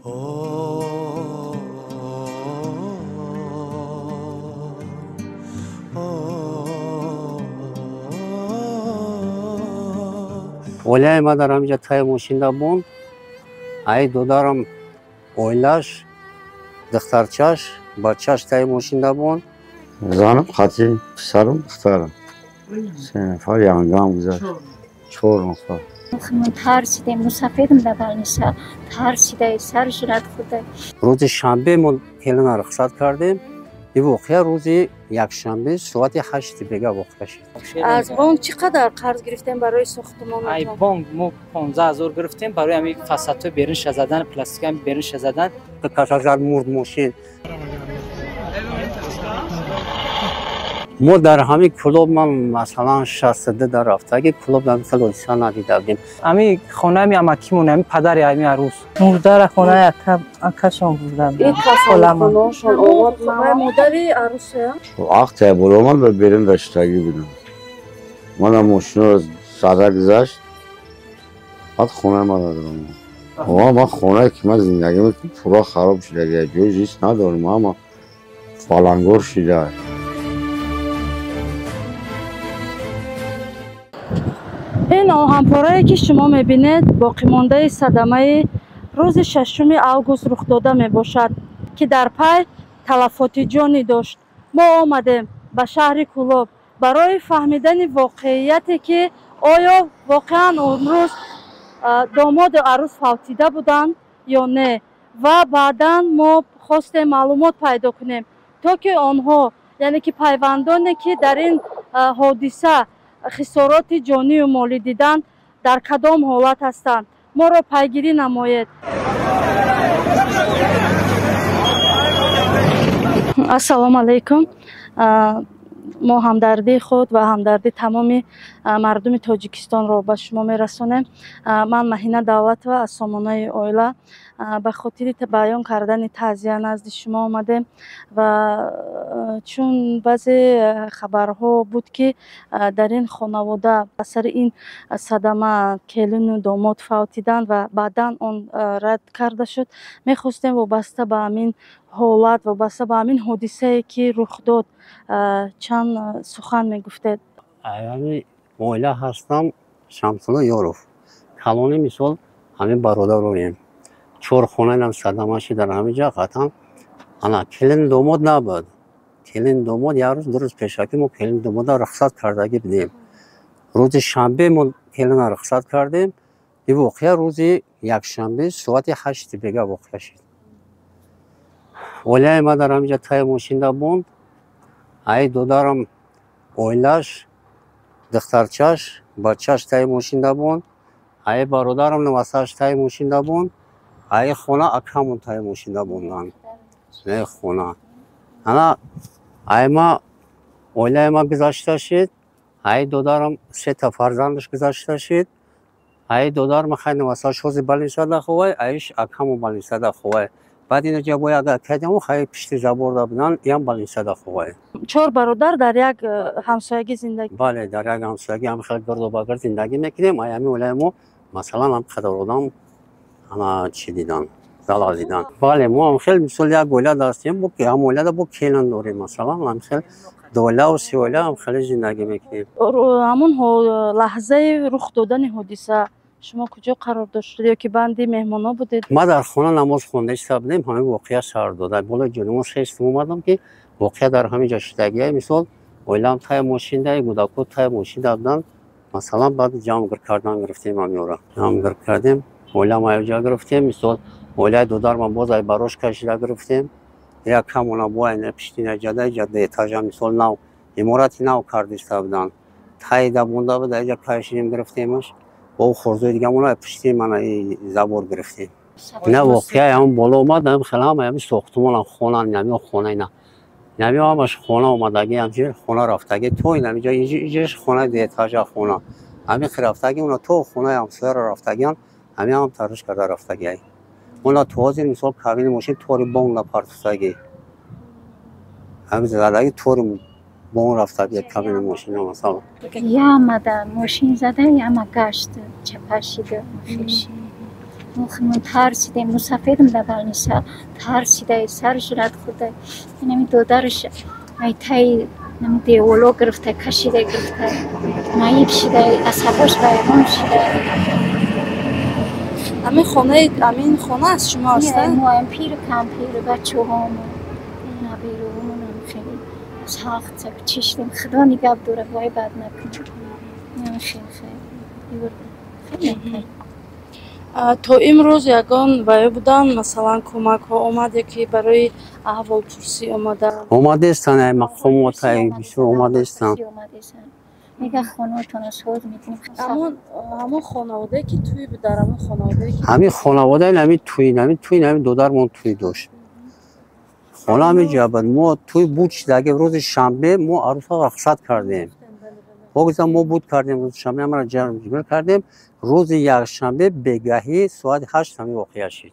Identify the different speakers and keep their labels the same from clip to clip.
Speaker 1: Olayı madar amca tay moşinda bun. Ay dodarım oylaş, dıktarçaş, baçaş tay moşinda bun.
Speaker 2: Zanım katı pısarım dıktarım. Sen far yangam güzel. Çorum far.
Speaker 3: Tarsi'de musafirdim de balnisa. Tarsi'de sarjrat kuda.
Speaker 1: Rozi şambe mol helena ruhsat kardım. Bir vakıya rozi yakşambe saat 8 bega vakta şد.
Speaker 4: از بانک چقدر قرض گرفتین برای ساختمان؟
Speaker 5: ای بانک ما 15000 گرفتیم برای همین فساتو برنش زدن پلاستیک هم برنش زدن.
Speaker 1: Kaçaklar murd moşin. ما در همین کلوب من مثلا 60 در رفتگی کلوب در مثل اولیسا ندیدم.
Speaker 5: همین خانه می امکیمون همین پدر همین عروس.
Speaker 4: مادر خانه اکاشون بودم.
Speaker 3: İlk kasalanışon oğul
Speaker 4: مادری عروسه؟
Speaker 2: Akçay bulaman ve benim de şitagi bilim. Bana moşinu sada güzeşt. Hat khone ma dadaram. Ama ben khone ki ben zindagim pura kharab shide. Joy hiç nadarim ama falangor shide.
Speaker 4: این آهنپاره‌ای که شما می‌بینید باقی مانده صدمه روز 6 آگوست رخ داده میباشد که در پی تلفات جانی داشت. ما آمدیم به شهر کلوب برای فهمیدن واقعیتی که آیا واقعا اون روز داماد و عروس فوتیده بودند یا نه و بعدا ما خواستیم معلومات پیدا کنیم تا که آنها یعنی که پیوندانی که در این حادثه خسارات جانی و مالی دیدن در کدام حالت هستند ما را پیگیری نماید. السلام علیکم. ما همدردی خود و همدردی تمام مردم تاجیکستان را به شما میرسانیم. من مهینه دعوت و از سامانه اویلا به خاطر بیان کردن تعزیه نزد شما آمدیم و چون بعضی خبرها بود که در این خانواده اثر این صدمه کلون و داماد فوتیدن و بعدا آن رد کرده شد میخواستیم وابسته به همین حالت و وابسته به همین حادثه که رخ داد چند سخن میگفتید.
Speaker 1: یعنی اویلا هستم شمسولا یاروف. کلانی مثال همین برادرانیم. چهار خانه هم صدمه‌اش در همینجا قطعا انا کلین داماد نبود. کلین داماد یه روز درست پیشکی ما کلین داماد رخصت کردگی بدیم. روز شنبه ما کلین رخصت کردیم. این واقعه روز یکشنبه ساعت 8 بگه واقع شد. اولیای ما در همینجا تای ماشین بوند. ای دودارم اویلاش دخترچاش بچه‌اش تای ماشین بوند. ای برادرم نواساش تای ماشین بوند. ای خونه اکامون تای ماشین بوندن. نه خونه. انا ای ما اولیای ما گذاشته شد. ای دودارم 3 تا فرزندش گذاشته شد. ای دودارم خیلی نواساش خوزی بالینساده خواه. ایش اکامون بالینساده خواه. بعد اینو جا باید کردیم خیلی پشت زبور بودن یم بالینساده خواه.
Speaker 4: 4 برادر در یک همسایگی زندگی.
Speaker 1: بله در یک همسایگی هم خیلی گرد و بگرد زندگی میکنیم. ایامی اولیای مثلا هم خداوردم اما چی دیدن زلال دیدن. بله ما هم خیلی مثل یک اولاد هستیم با که هم اولاد با کلان داریم مثلا هم خیلی دوله و سی اوله هم خیلی زندگی میکنیم.
Speaker 4: همون لحظه رخ دادن حادثه شما کجا قرار داشتید یا که بندی مهمانا بودید؟
Speaker 1: ما در خانه نماز خونده ایستادیم همین واقعه سر داده. بالا جلوم خیستم اومدم که واقعه در همین جا شدگی مثال اولام تای ماشین ده گوداکو تای ماشین دادن مثلا بعد جام کردن گرفتیم امیورا جام کردیم اولام ایجا گرفتیم مثال اولای دودار ما باز ای باروش کشیده گرفتیم یا کامونا با این پشتین جاده اتاجا مثال نو اماراتی نو کردیستادن تای دا بونده بود ایجا کشیدیم گرفتیمش با خورزوی دیگه اونا پشتی من زبور گرفتیم. نه واقعا هم بالا اومدم خیلی هم ساختمان خونه نمی خونه نه. نمی همش خونه اومدگی همچین خونه رفتگی تو این اینجا اینجاش خونه دیتاجا خونه. همین رفتگی اونا تو خونه همسایه رفتگیان همین هم ترش کرده رفتگی. اونا تو از این مثال کابین ماشین طوری بون لپارتسگی. همین زدگی طوری بون رفتگی کابین ماشین مثلا.
Speaker 3: یا مادر ماشین زده یا ما گشت چپاشیده مفیش. من ترسیدیم مسافرم در بالنیسا ترسیده سرش رد خوده نمی دودرش ای تای نمی دیولو گرفته کشیده گرفته مایی کشیده عصباش قایمان شده
Speaker 4: امین خانه از شما هستن؟
Speaker 3: ما هم پیر کم پیر بچه هم نبیرو هم خیلی ساخت چشتیم خدا نگاب دوره وای بد نکنیم خیلی
Speaker 4: تو امروز یگان وای بودن مثلا کمک ها اومده که برای احوال پرسی
Speaker 1: اومده استن مقامات های بیشتر اومده استن
Speaker 3: میگه خانه‌تون رو سوز می‌کنیم
Speaker 4: همون خانواده که توی بدار همون خانواده که
Speaker 1: همین خانواده نمی توی دودرمون توی داشت حالا همین جابد ما توی بود شدگه روز شنبه ما عروس ها رخصت کردیم بگذار ما بود کردیم روز شنبه ما را جمع کردیم روز یکشنبه بگاهی ساعت 8 همین واقعه شد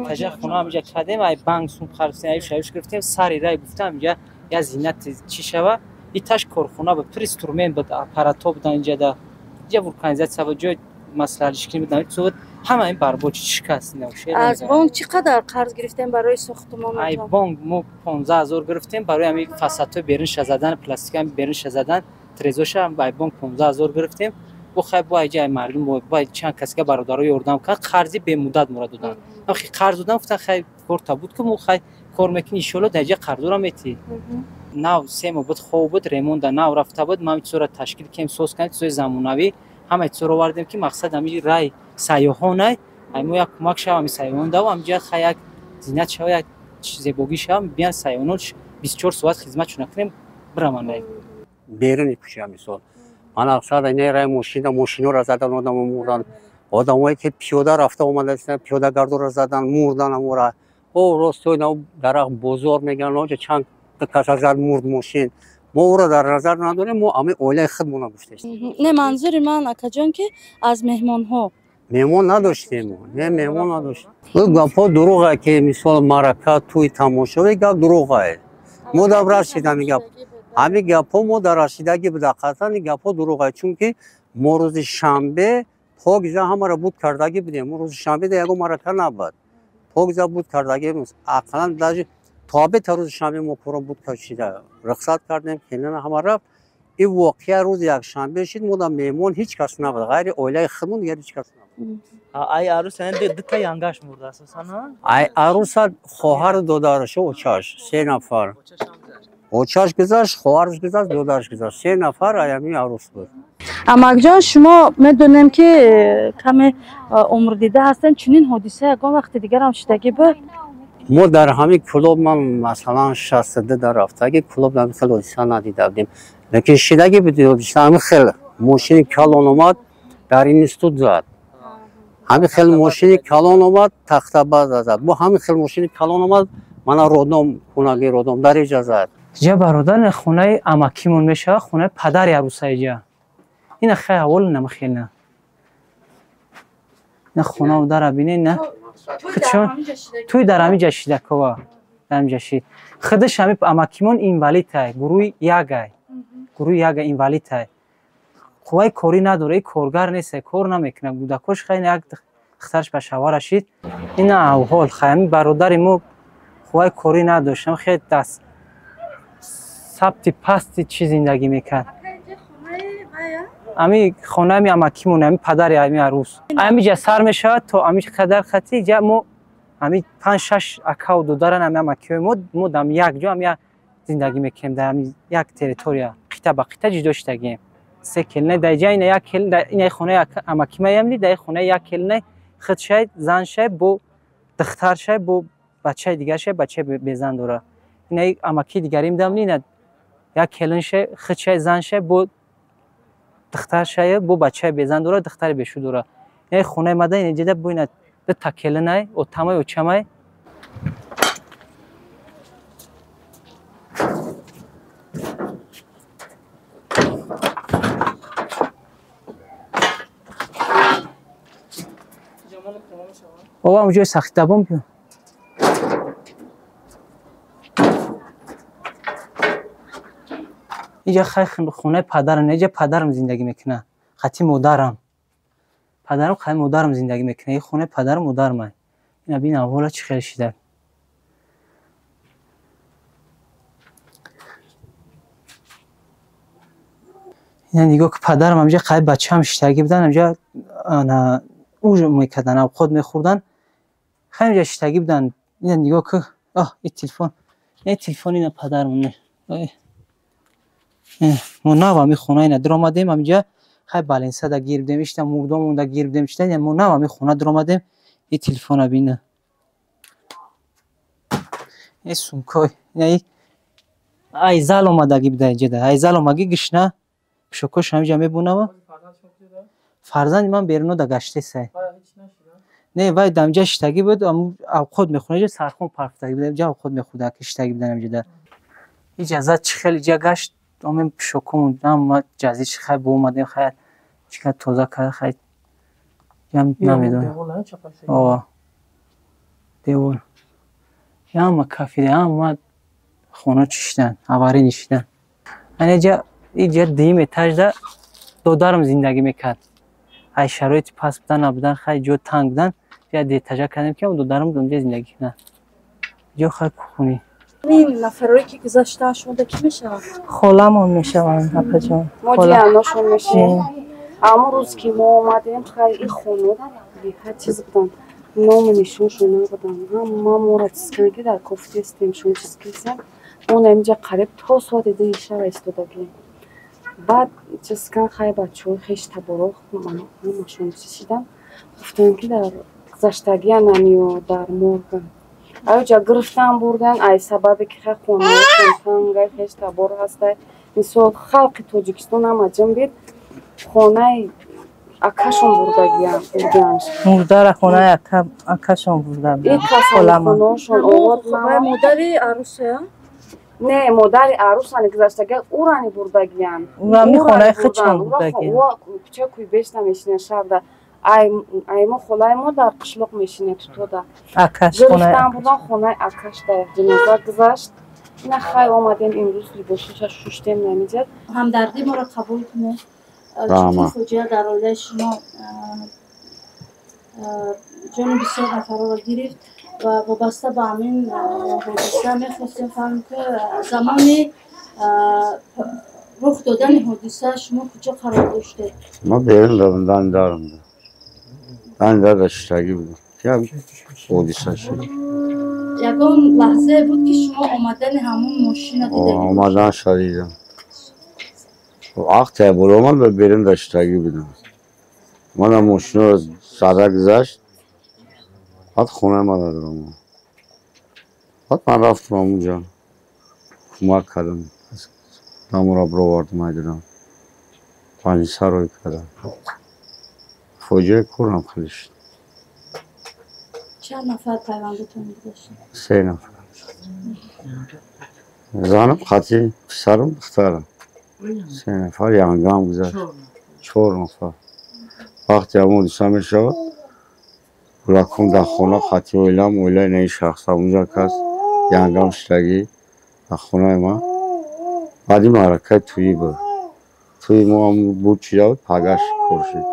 Speaker 5: تجا خونه همینجا کردیم ای بانک سوم خرفتیم ای شایش گرفتیم سری رای گفتم اینجا یا زینت چی شوه ایتاش کارخونه بود پرستورمن بود آپاراتو بود اینجا دا اینجا ورکانیزاسیا بود جای مسئله اشکالی بود نمی‌شد همه این برباد شکست نمیشه
Speaker 4: از بانک چقدر قرض گرفتیم برای ساختمان
Speaker 5: ای بانک ما 15000 گرفتیم برای همین فساتو برنش زدن پلاستیک برنش زدن ترزوش هم با بانک 15000 گرفتیم و خب با جای مردم با چند کسی که برادرای یاردم کرد قرضی به مدت مراد دادن اخی قرض دادن گفتن خیلی کورتا بود که مو خیلی کار میکنی ان شاء الله درجه قرض رو میتی ناو سیم بود خوب بود ریموند ناو رفته بود ما صورت تشکیل کردیم سوس کردیم سوی زمانوی همه چیز رو آوردیم که مقصد همین رای سیاحانه همون یک کمک شو همین سیاحان دو همینجا خیلی زینت شو یک چیز بوگی شو بیان سیاحان 24 ساعت خدمتشون کنیم برامانه
Speaker 1: بیرون پیش مثال من اکثر این رای ماشینا را زدن آدم مردن آدمایی که پیاده رفته اومده هستن پیاده گردو را زدن مردن امورا او راستوی نو درخت بزرگ میگن اونجا چند کس از مرد ماشین ما او را در نظر نداریم ما همه اوله خودمون گفته
Speaker 4: نه منظور من اکا جان که از مهمان ها
Speaker 1: مهمان نداشتیم نه مهمان نداشتیم او گپا دروغه که مثال مرکه توی تماشا گپ دروغه ما در رسیدم میگم همین گپا ما در رسیدگی به دقیقاً این گپا دروغه چون که ما روز شنبه پاگزا همه را بود کردگی بودیم روز شنبه دیگه مرکه نبود پاگزا بود کردگی روز اقلا در تابع تا روز شنبه ما پورا بود کشیده رخصت کردیم کنن همه رفت این واقعه روز یک شنبه شد ما در مهمون هیچ کس نبود غیر اوله خودمون دیگه هیچ کس نبود
Speaker 6: ای عروس دو تا ینگش مرده اساسا
Speaker 1: ای عروس خواهر دادرش و چاش 3 نفر اوچاش گذاشت خواهرش گذاشت دادرش گذاشت 3 نفر ایمی عروس بود
Speaker 4: امک جان شما میدونیم که کم عمر دیده هستن چنین حادثه یگان وقت دیگر هم شدگی بود
Speaker 1: ما در همین کلوب من مثلا 62 در رفتگی کلوب نمیخواد حادثه ندیده بودیم لیکن شدگی بود حادثه همین خیلی ماشین کلان اومد در این استود زد همین خیلی ماشین کلان اومد تخته باز زد با همین خیلی ماشین کلان اومد من رودم خونگی رودم در اینجا زد
Speaker 5: جا برادر خونه امکیمون میشه خونه پدر عروسه اینجا این خیلی اول نمیخینه نه خونه در بینه نه توی در همین جشیده کوا در همین جشید خودش همین امکیمون اینوالیده تای گروه یگای اینوالیده تای قوای کاری نداره کارگر نیست کار نمیکنه گودکش خیلی یک دخترش به شوهر رسید این احوال خیلی برادر ما قوای کاری نداشتم خیلی دست ثبت پست چی زندگی میکرد امی خونه می امکیمون امی پدر امی عروس امی جا سر میشود تا امی قدر خطی جا مو امی 5-6 اکاو دو دارن امی امکیمون مو دم یک جا امی زندگی میکنیم در امی یک تریتوریا قطعه با قطعه جدا شدگیم 3 کلنه در جای یک کلنه این خونه امکیمون امی در خونه یک کلنه خود شاید زن شاید با دختر شاید با بچه دیگر شاید بچه بزن داره این امکی دیگریم دمنی نه یک کلن شاید خود شاید زن شاید با دختر شاید با بچه بزن داره دختر بشو داره این خونه مده این جده بوینه ده تکله نه و تمای و چمای بابا اونجا سخت دبام بیون اینجا خیلی خونه پدرم اینجا پدرم زندگی میکنه خطی مادرم پدرم خیلی مادرم زندگی میکنه. این خونه پدرم مادرمه. اینا ببین احوالا چه خیلی شده. اینا نگاه که پدرم همینجا خیلی بچه هم شتگی بودن همینجا اوج میکردن و خود میخوردن خیلی همینجا شتگی بودن. اینا نگاه که این تلفن اینا پدرمونه. ما نوا می خونه اینا در آمدیم همینجا خیلی بالانسه دا گیر بدیم اشتا مردم دا گیر بدیم اشتا ما نوا می خونه در آمدیم این تلفن ببینه. این سومکای این ایزال اومدگی بده جدا ایزال اومدگی گشنه شکوش همینجا میبونه و فرزند من بیرونو دا گشته سه نه وای دمجا شتگی بود خود میخونه جا سرخون پرفتگی بده جا خود میخوده که شتگی بدن همینجا در اجازه چه خیلی جا گشت امیم شکوم ما جزی چه خیلی با اومدیم خیلی چقدر توضیح کرده خیلی جمع نمیدونم دیوال یا اما کافی ده اما خونه چشتن عواری نشیدن اینجا دیم اتاج ده دودارم زندگی میکرد های شرایط پس بودن نبودن خیلی جو تنگ بودن یا دیتاجا کردیم که اون دودارم دونجا زندگی کنن جو خیلی خونی
Speaker 4: این نفرایی که گذاشته شده کی میشه؟
Speaker 7: خالمون میشوند هپا جان
Speaker 4: ما جیاناشون میشه اما روز که ما اومدیم خیلی خونه هر چیز بودن نام نشونشون نبودن هم ما مورد سکن که در کفتی استیمشون چیز کسیم اون اینجا قریب تا ساعت دیگه شب استودگی بعد چیز کن خیلی بچه های خیش تبارک همشون چیزیدن گفتن که در گذشتگی نمی و در مرگن آیا گرفتن بردن ای سببی که خیلی خونه خونتن خیش تبار هسته مثل خلق تاجیکستان هم اجم بید خونه اکاشون بردگیان
Speaker 7: مردار خونه اکاشون برده
Speaker 4: این کسان خونهشون آورد مادر عروسه؟
Speaker 3: نه مادر عروس هنی گذشتگی او رانی بردگیان
Speaker 7: اونمی خونه خودشون بردگیان
Speaker 3: او کوچه کوی بیشتر میشینه شب ده ای ما خلای ما در قشلق میشینه تو ده
Speaker 7: اکش خونه
Speaker 3: گرفتن بودن خونه اکش ده جنازه گذشت نه خیلی آمدیم امروز لیباشش شوشتیم نمیجد
Speaker 4: همدردی ما را قبول کنه چون فوجیه در حاله شما جان بسیار نفره را گرفت و وابسته به همین حادثه میخواستیم فهم که زمان رخ دادن حادثه شما کجا قرار داشته؟
Speaker 2: ما بیرون دادم دندار داشتگی بودم که حادثه شد
Speaker 4: یکان لحظه بود که شما آمدن همون ماشین دیدید؟
Speaker 2: آمدن شدیدم وقتی برامل به بیرون داشتگی بودم من ماشین رو صدر گذشت بعد خونه ما دادم بعد من رفتم اونجا کمک کردم دم را برآوردم ایدارم پنج سر کردم فوجیه کورم خیلی شد
Speaker 4: چند نفر پیوندتون داشتید؟
Speaker 2: 3 نفر زنم خطی پسرم دخترم 3 نفر یانگام گذشت 4 نفر وقتی همون دیسا میشد رکن در خونه خطی اویلم اویلای نهی شخص اونجا کس یانگام شدگی در خونه ما بعدی معرکه تویی بود توی ما هم بود چی داد پگش کرشید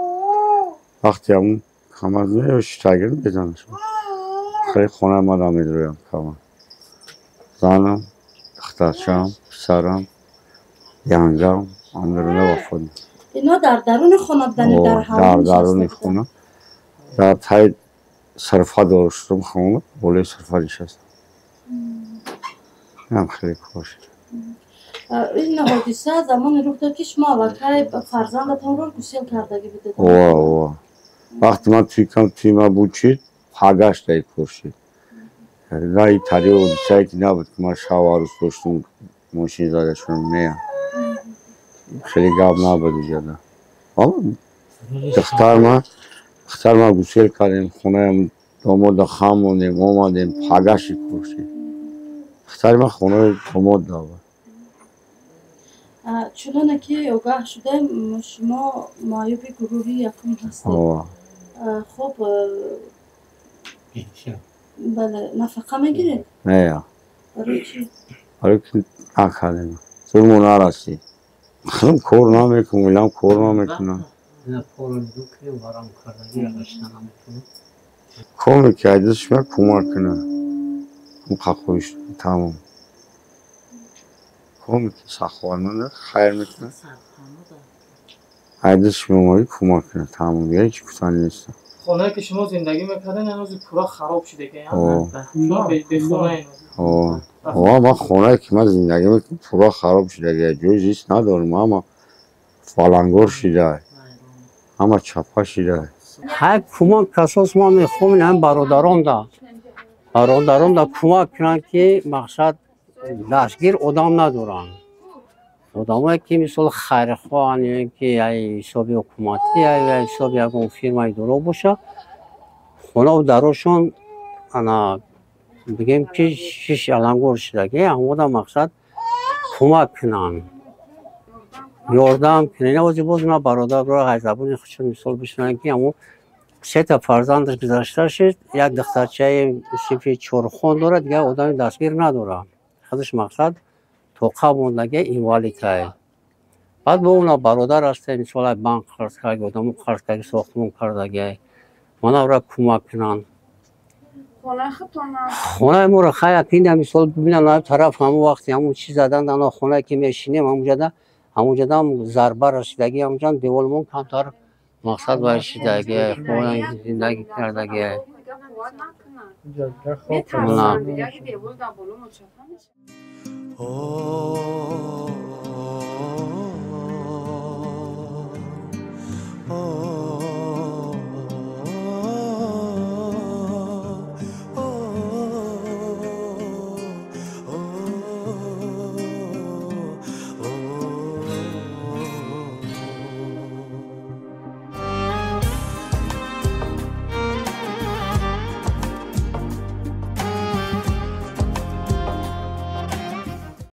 Speaker 2: وقتی همون کمر زنه شتگیر بزنه شد خیلی خونه ما را میدرویم کمر زنم دخترشم پسرم یانگام اندرونه وفاد
Speaker 4: اینا در درون خونه بودن در همون
Speaker 2: درون خونه در تای صرفه داشتم خونه بوله صرفه نشستم هم خیلی کاشید
Speaker 4: این حادثه زمان رخ داد که شما اولکه فرزندتون رو گسیل کردگی بودید
Speaker 2: وقتی من توی ما بود چید پگش دایی کاشید نه این تری حادثه که نبود که من شب عروس داشتم ماشین زده شدم نه خیلی گاب نبود ایجاده دختر ما گسیل کردیم خونه داماد خام موندیم آمدیم پگشی کاشید دختر ما خونه داماد دابد
Speaker 4: چونانه که اوگاه شده شما معیوب گروهی یکم هستید خب بله نفقه میگیرید؟
Speaker 2: نه
Speaker 4: برای چی؟
Speaker 2: برای که نکردیم ظلمون نرسید خیلی کور نمیکنم ویلم کور نمیکنم
Speaker 1: Ne polunu döküyor, varam kardagi yaşlanam bunu.
Speaker 2: Komik aydış mı kumar kına. Mukakoyuş tamam. Komik saklanmanı hayır mı? Aydış mı olayı kumar kına tamam. Hiç kutanıyorsun.
Speaker 6: خونه که شما زندگی میکردن هنوز پورا خراب شده که
Speaker 2: آه.
Speaker 6: شما به خونه این
Speaker 2: ما خونه که من زندگی میکنم پورا خراب شده جویز هیچ ندارم اما فالنگور شده اما چپا شده
Speaker 1: های کمک کساس ما میخوام هم برادران دا کمک کنن که مقصد دستگیر آدم ندارن آدمایی که مثل خیرخواه که ای حساب حکومتی ای حساب یک فیرمای درو باشه خونه و دراشون انا بگیم که شش علنگور شده اما دا مقصد کمک کنن یاردم کنن واسه باز ما برادر رو غیزبون خودشون مثال بشنن که اما سه تا فرزندش گذاشته شد یک دخترچه سیفی چورخون داره دیگه آدم دستگیر نداره خودش مقصد توقع موندگی اینوالیته بعد به اونا برادر هسته مثلا بانک خرج کرد آدم خرج کرد ساختمون کردگی اونا را کمک کنن خونه ما را خیلی اینده مثال ببینن نه طرف همون وقتی همون چیز زدن انا خونه که میشینیم همونجا هم ضربه رسیدگی همونجا دیوالمون کمتر مقصد باید شدگی خونه زندگی کردگی
Speaker 8: oh